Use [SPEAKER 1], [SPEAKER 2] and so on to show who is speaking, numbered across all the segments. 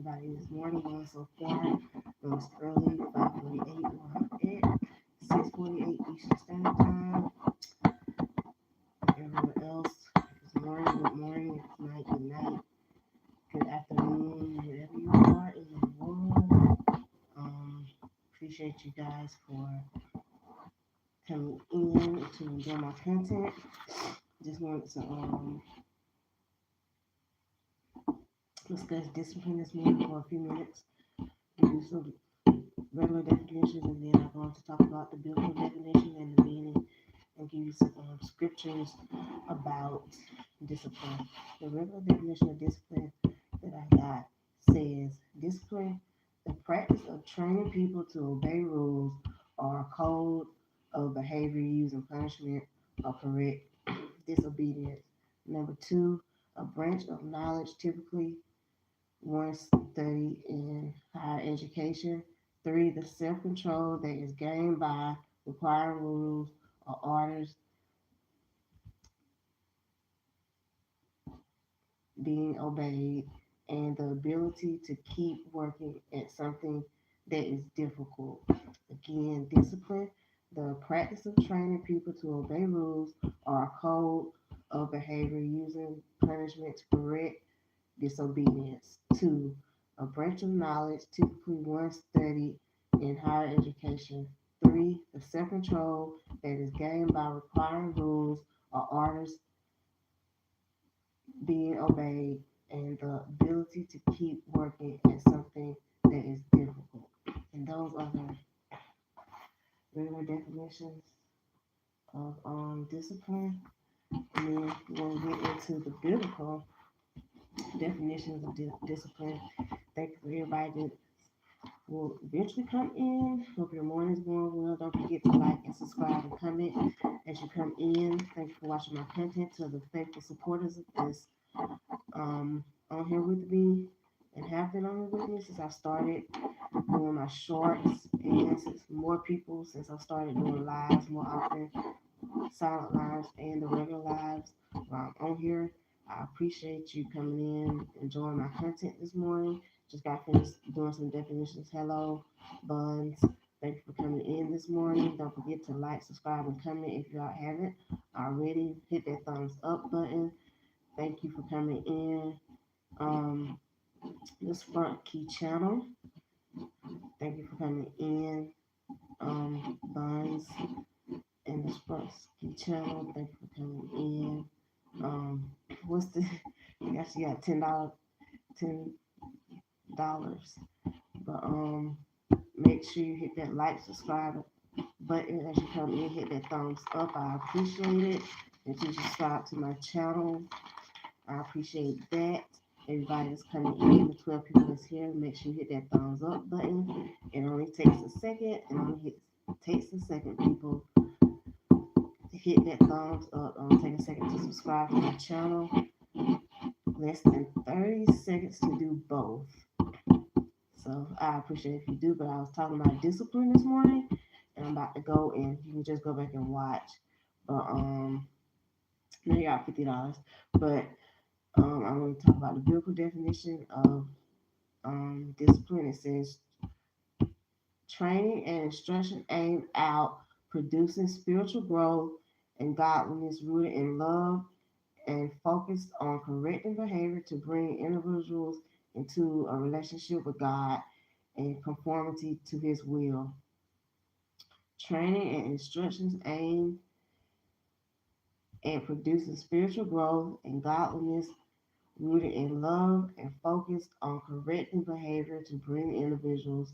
[SPEAKER 1] everybody this morning going so far? It's early, 5:48. We're up at 6:48 Eastern Standard Time. Everyone else, it's morning, good morning, it's night, good night, good afternoon, wherever you are in the world. Appreciate you guys for coming in to enjoy my content. Just wanted to discuss discipline this morning for a few minutes. Give you some regular definitions, and then I'm going to talk about the biblical definition and the meaning, and give you some scriptures about discipline. The regular definition of discipline that I got says discipline, the practice of training people to obey rules or a code of behavior using punishment or correct disobedience. Number two, a branch of knowledge typically one study in higher education. Three, the self control that is gained by requiring rules or orders being obeyed, and the ability to keep working at something that is difficult. Again, discipline, the practice of training people to obey rules or a code of behavior using punishment to correct disobedience. Two, a branch of knowledge typically one studied in higher education. Three, the self control that is gained by requiring rules or orders being obeyed, and the ability to keep working at something that is difficult. And those are the regular definitions of discipline. And then we'll get into the biblical definitions of discipline. Thank you for everybody that will eventually come in. Hope your morning's going well. Don't forget to like and subscribe and comment as you come in. Thank you for watching my content. To the faithful supporters of this on here with me and have been on here with me since I started doing my shorts, and since I started doing lives more often, silent lives and the regular lives while I'm on here. I appreciate you coming in, enjoying my content this morning. Just got finished doing some definitions. Hello, buns. Thank you for coming in this morning. Don't forget to like, subscribe, and comment if y'all haven't already. Hit that thumbs up button. Thank you for coming in. This front key channel. Thank you for coming in. Buns and this front key channel. Thank you for coming in. What's the? I guess you got $10. But make sure you hit that like, subscribe button as you come in. Hit that thumbs up. I appreciate it. And to subscribe to my channel, I appreciate that. Everybody that's coming in, the 12 people that's here, make sure you hit that thumbs up button. It only takes a second. Takes a second, people, to hit that thumbs up. Take a second to subscribe to my channel. Less than 30 seconds to do both. So I appreciate if you do. But I was talking about discipline this morning, and I'm about to go, and you can just go back and watch. But now you got $50. But I'm going to talk about the biblical definition of discipline. It says training and instruction aimed at producing spiritual growth and godliness rooted in love and focused on correcting behavior to bring individuals into a relationship with God and conformity to His will. Training and instructions aimed at producing spiritual growth and godliness rooted in love and focused on correcting behavior to bring individuals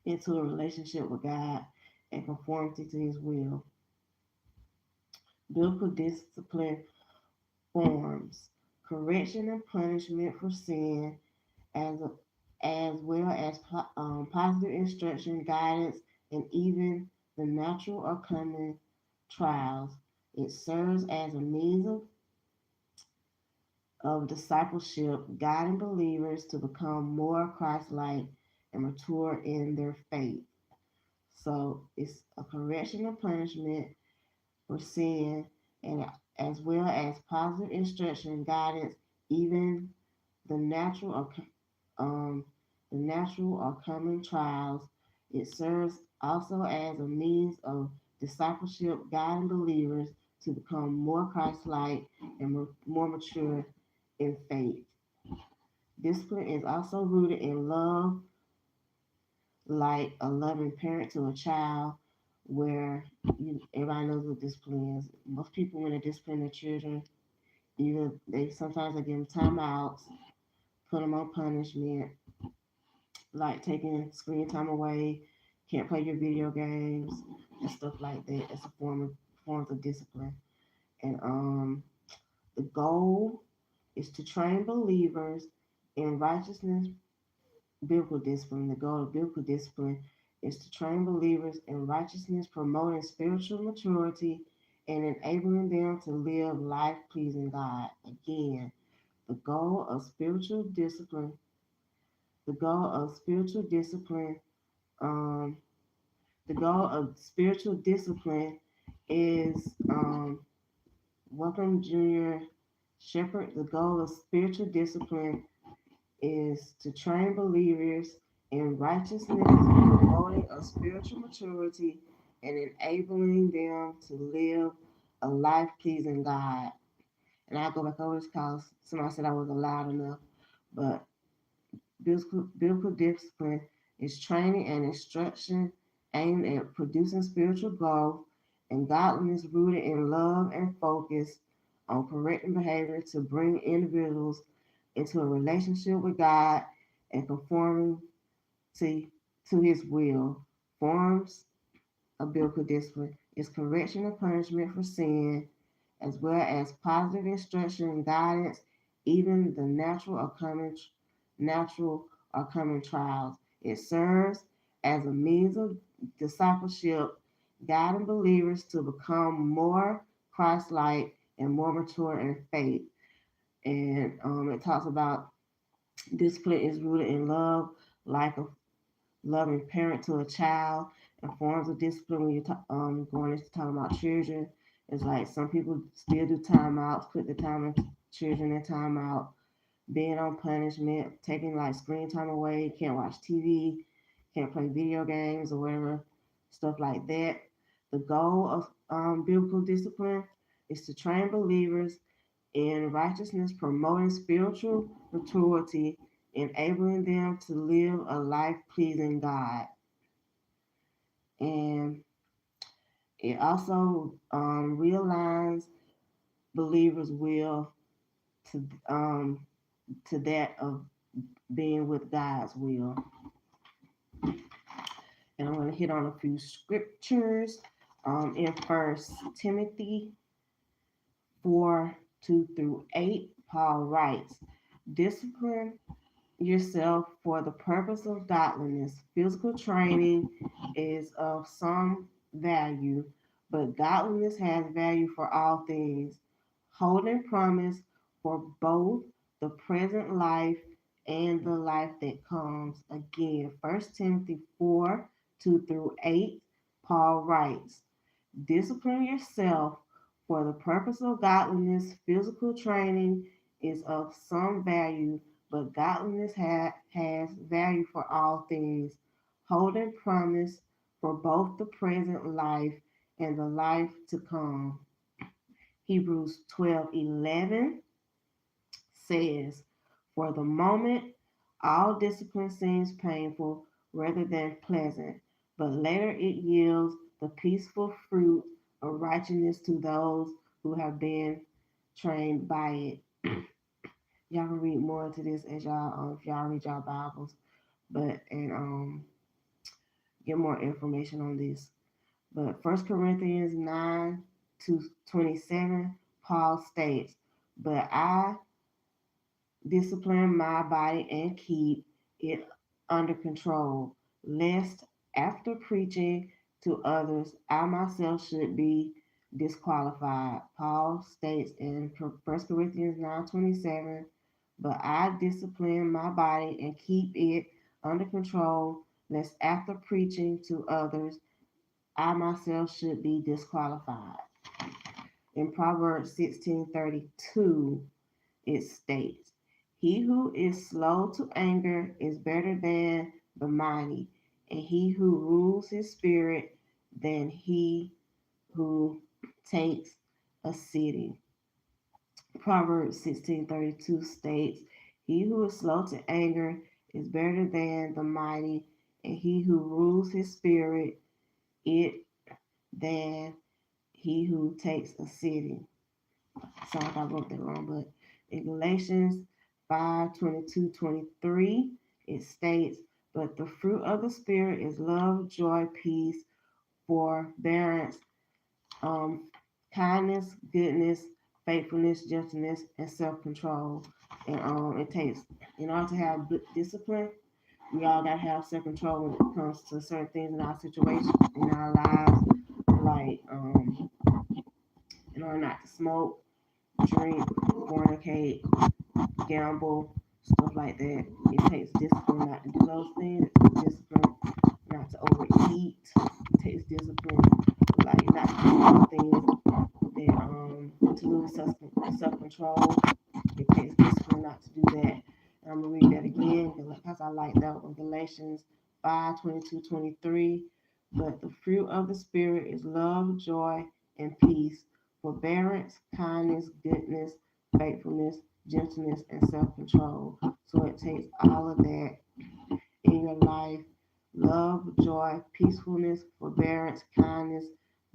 [SPEAKER 1] into a relationship with God and conformity to His will. Biblical discipline forms correction and punishment for sin, as as well as positive instruction, guidance, and even the natural or coming trials. It serves as a means of discipleship, guiding believers to become more Christ-like and mature in their faith. So it's a correction and punishment for sin, and as well as positive instruction, guidance, even the natural um, the natural or common trials. It serves also as a means of discipleship, guiding believers to become more Christ-like and more mature in faith. Discipline is also rooted in love, like a loving parent to a child, where everybody knows what discipline is. Most people, when they discipline their children, either they sometimes they give them timeouts, put them on punishment, like taking screen time away, can't play your video games and stuff like that. It's a forms of discipline. And the goal is to train believers in righteousness, biblical discipline. The goal of biblical discipline is to train believers in righteousness, promoting spiritual maturity and enabling them to live life pleasing God. Again, the goal of spiritual discipline, the goal of spiritual discipline, um, the goal of spiritual discipline is welcome junior shepherd. The goal of spiritual discipline is to train believers in righteousness, promoting a spiritual maturity, and enabling them to live a life pleasing God. And I'll go back over this because somebody said I wasn't loud enough. But biblical discipline is training and instruction aimed at producing spiritual growth and godliness rooted in love and focus on correcting behavior to bring individuals into a relationship with God and conforming to, to his will. Forms of biblical discipline is correction and punishment for sin, as well as positive instruction and guidance, even the natural or coming trials. It serves as a means of discipleship, guiding believers to become more Christ-like and more mature in faith. And it talks about discipline is rooted in love, like a loving parent to a child, and forms of discipline when you're going into talking about children. It's like some people still do timeouts, put the children in timeout, being on punishment, taking like screen time away, can't watch TV, can't play video games or whatever, stuff like that. The goal of biblical discipline is to train believers in righteousness, promoting spiritual maturity, enabling them to live a life pleasing God. And it also realigns believers' will to to that of being with God's will. And I'm going to hit on a few scriptures. In First Timothy 4 2 through 8, Paul writes, discipline yourself for the purpose of godliness. Physical training is of some value, but godliness has value for all things, holding promise for both the present life and the life that comes. Again, First Timothy 4 2 through 8, Paul writes, discipline yourself for the purpose of godliness. Physical training is of some value, but godliness has value for all things, holding promise for both the present life and the life to come. Hebrews 12:11 says, for the moment, all discipline seems painful rather than pleasant, but later it yields the peaceful fruit of righteousness to those who have been trained by it. Y'all can read more into this as y'all, if y'all read y'all Bibles, but and get more information on this. But 1 Corinthians 9 to 27, Paul states, but I discipline my body and keep it under control, lest after preaching to others, I myself should be disqualified. Paul states in 1 Corinthians 9:27, but I discipline my body and keep it under control, lest after preaching to others, I myself should be disqualified. In Proverbs 16:32, it states, He who is slow to anger is better than the mighty, and he who rules his spirit than he who takes a city. Proverbs 16:32 states, he who is slow to anger is better than the mighty, and he who rules his spirit it than he who takes a city. Sorry if I wrote that wrong, but in Galatians 5:22-23, it states, but the fruit of the Spirit is love, joy, peace, forbearance, um, kindness, goodness, faithfulness, gentleness, and self-control. And it takes, in order to have discipline, we all gotta have self-control when it comes to certain things in our situation, in our lives, like in order not to smoke, drink, fornicate, gamble, stuff like that. It takes discipline not to do those things. It takes discipline not to overeat. It takes discipline like not to do things that to lose self control. It takes discipline not to do that. And I'm gonna read that again because I like that one. Galatians 5:22-23. But the fruit of the spirit is love, joy, and peace, forbearance, kindness, goodness, faithfulness, gentleness, and self-control. So it takes all of that in your life: love, joy, peacefulness, forbearance, kindness,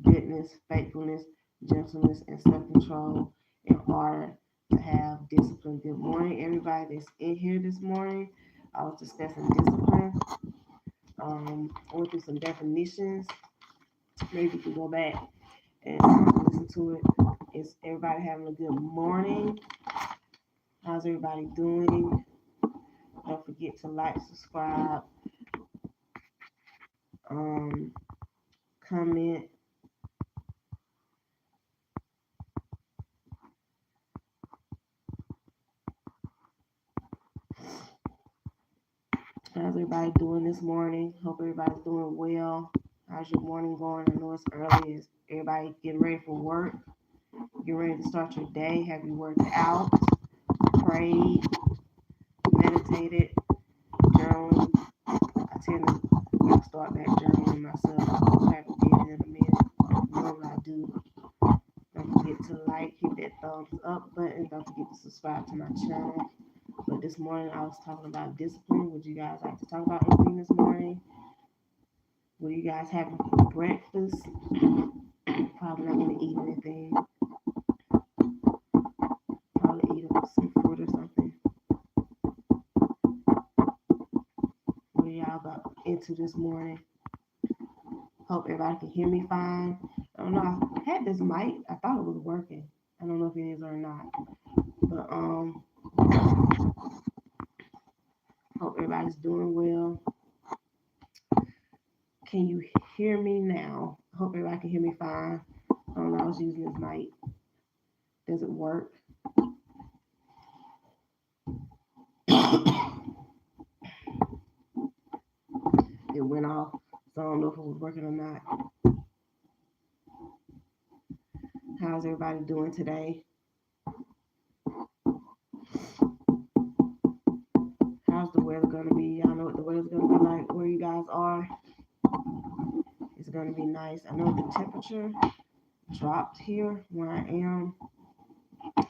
[SPEAKER 1] goodness, faithfulness, gentleness, and self control in order to have discipline. Good morning, everybody that's in here this morning. I was discussing discipline. I went through some definitions. Maybe you can go back and listen to it. Is everybody having a good morning? How's everybody doing? Don't forget to like, subscribe, um, comment. How's everybody doing this morning? Hope everybody's doing well. How's your morning going? I know it's early. Is everybody getting ready for work? Get ready to start your day? Have you worked out, prayed, meditated, journaling? I tend to start back journaling myself. I haven't did it in a minute. Normally I do. Don't forget to like, hit that thumbs up button. Don't forget to subscribe to my channel. But this morning I was talking about discipline. Would you guys like to talk about anything this morning? What are you guys having for breakfast? Probably not gonna eat anything. Probably eat some fruit or something. What are y'all got into this morning? Hope everybody can hear me fine. I don't know. I had this mic. I thought it was working. I don't know if it is or not. But hope everybody's doing well. Can you hear me now? Hope everybody can hear me fine. I don't know. I was using this mic. Does it work? It went off. So I don't know if it was working or not. How's everybody doing today? How's the weather gonna be? Y'all know what the weather's gonna be like where you guys are. It's gonna be nice. I know the temperature dropped here where I am.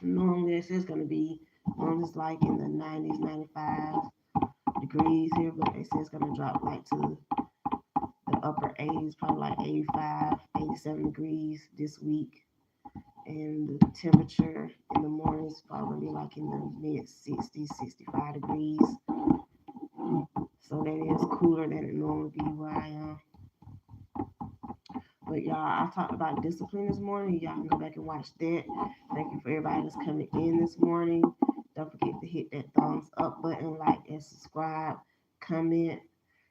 [SPEAKER 1] Normally it's gonna be it's like in the 90s, 95 degrees here, but they say it's gonna drop like to the upper 80s, probably like 85, 87 degrees this week. And the temperature in the morning is probably like in the mid 60s, 65 degrees. So that is cooler than it normally be where I am. But y'all, I talked about discipline this morning. Y'all can go back and watch that. Thank you for everybody that's coming in this morning. Don't forget to hit that thumbs up button, like and subscribe, comment.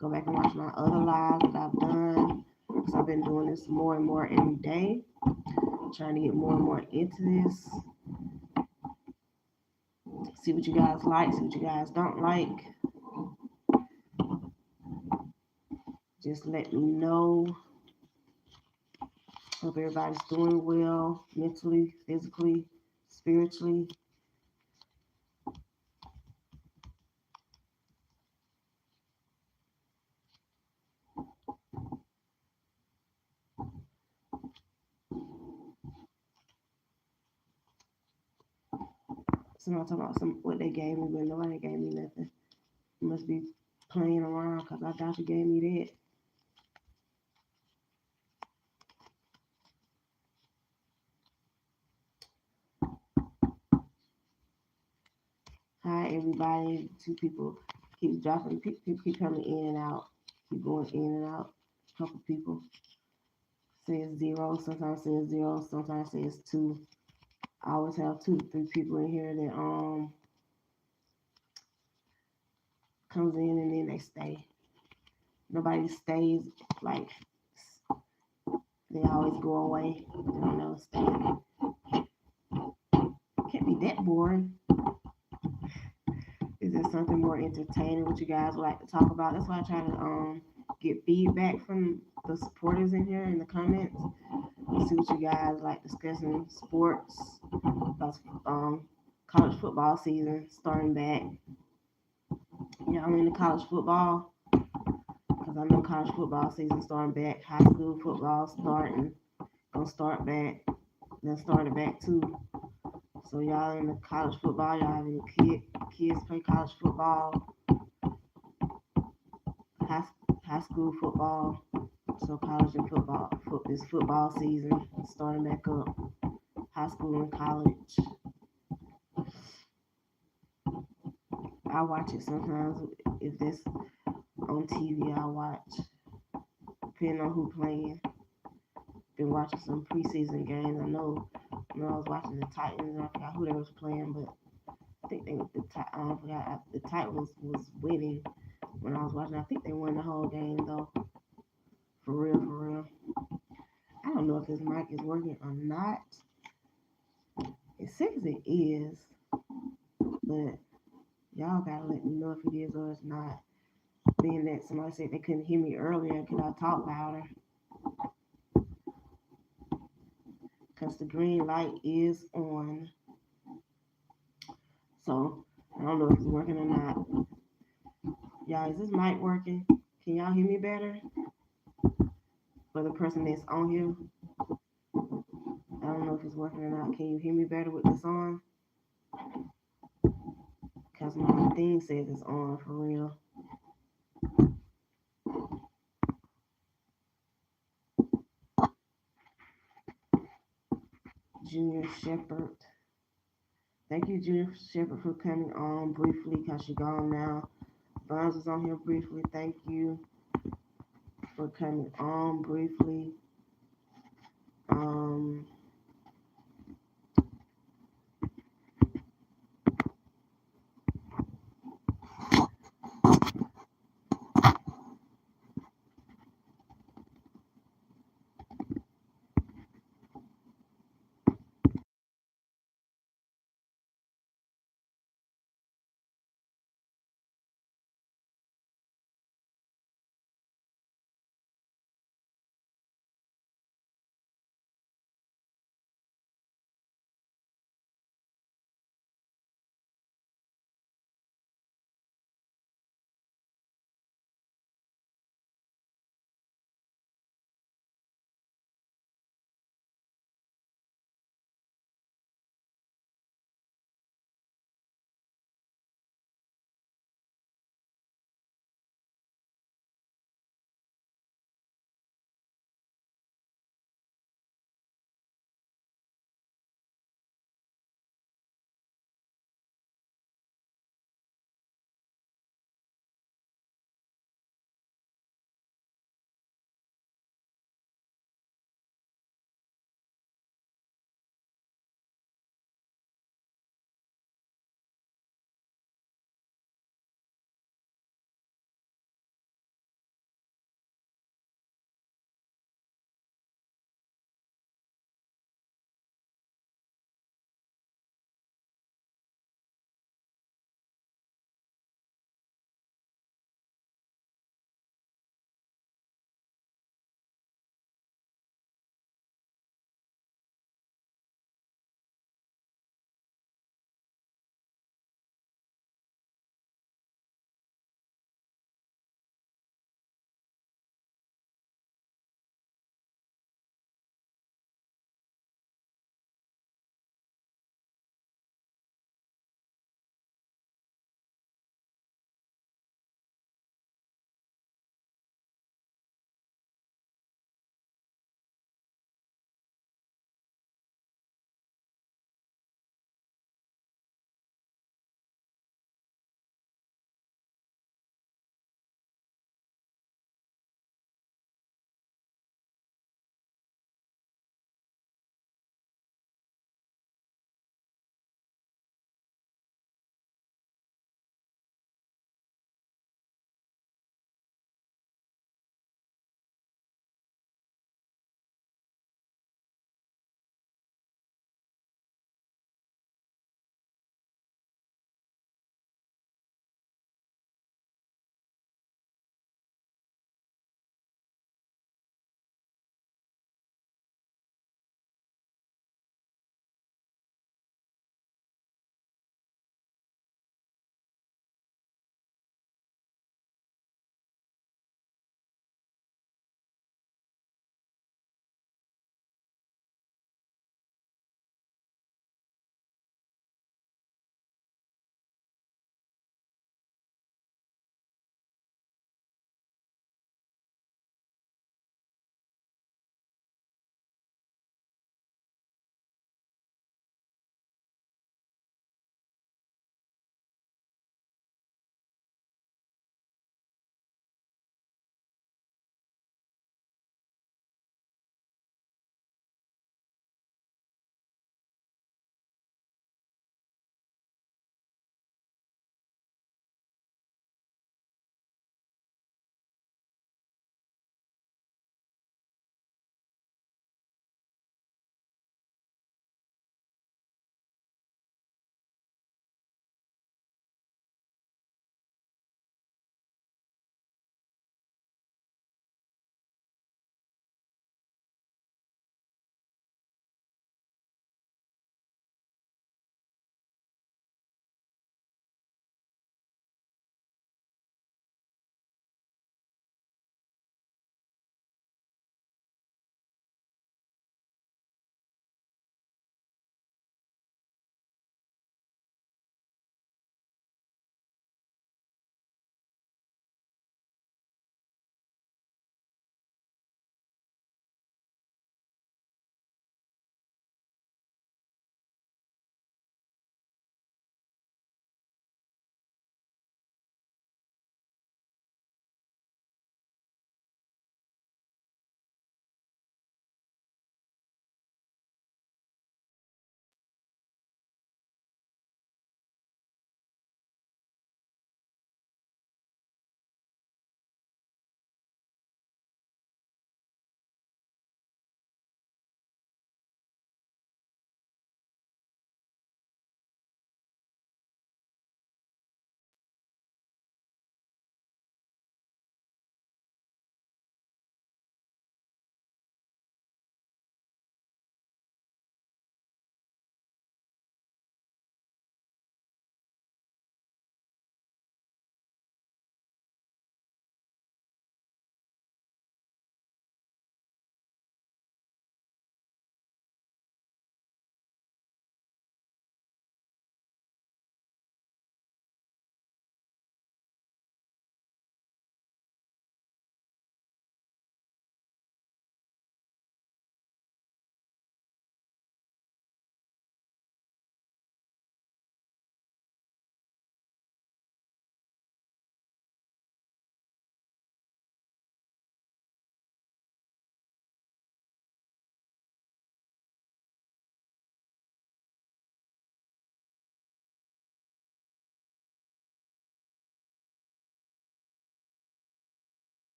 [SPEAKER 1] Go back and watch my other lives that I've done. Because I've been doing this more and more every day. Trying to get more and more into this. See what you guys like, see what you guys don't like. Just let me know. Hope everybody's doing well mentally, physically, spiritually. Somebody talking about what they gave me, but nobody gave me nothing. You must be playing around because I thought you gave me that. Hi, everybody. Two people keep dropping. People keep coming in and out. Keep going in and out. A couple people says zero. Sometimes says zero. Sometimes says two. I always have 2 to 3 people in here that comes in and then they stay. Nobody stays like they always go away. They don't never stay. Can't be that boring. Is there something more entertaining what you guys would like to talk about? That's why I try to get feedback from the supporters in here in the comments. See what you guys like discussing sports. Because college football season starting back. Y'all into college football? Because I know college football season starting back. High school football starting. Gonna start back. Then started back too. So y'all into college football? Y'all have any kids play college football? High, high school football? So college and football. This football season starting back up. High school and college. I watch it sometimes. If this on TV, I watch. Depending on who playing. Been watching some preseason games. I know when I was watching the Titans, I forgot who they was playing, but I think they I forgot the Titans was winning when I was watching. I think they won the whole game though. For real, for real. I don't know if this mic is working or not. It says it is, but y'all gotta let me know if it is or it's not. Being that somebody said they couldn't hear me earlier, could I talk louder? Because the green light is on. So I don't know if it's working or not. Y'all, is this mic working? Can y'all hear me better? For the person that's on here, I don't know if it's working or not. Can you hear me better with this on? Because my thing says it's on for real. Junior Shepherd. Thank you, Junior Shepherd, for coming on briefly because she's gone now. Bonds was on here briefly. Thank you for coming on briefly.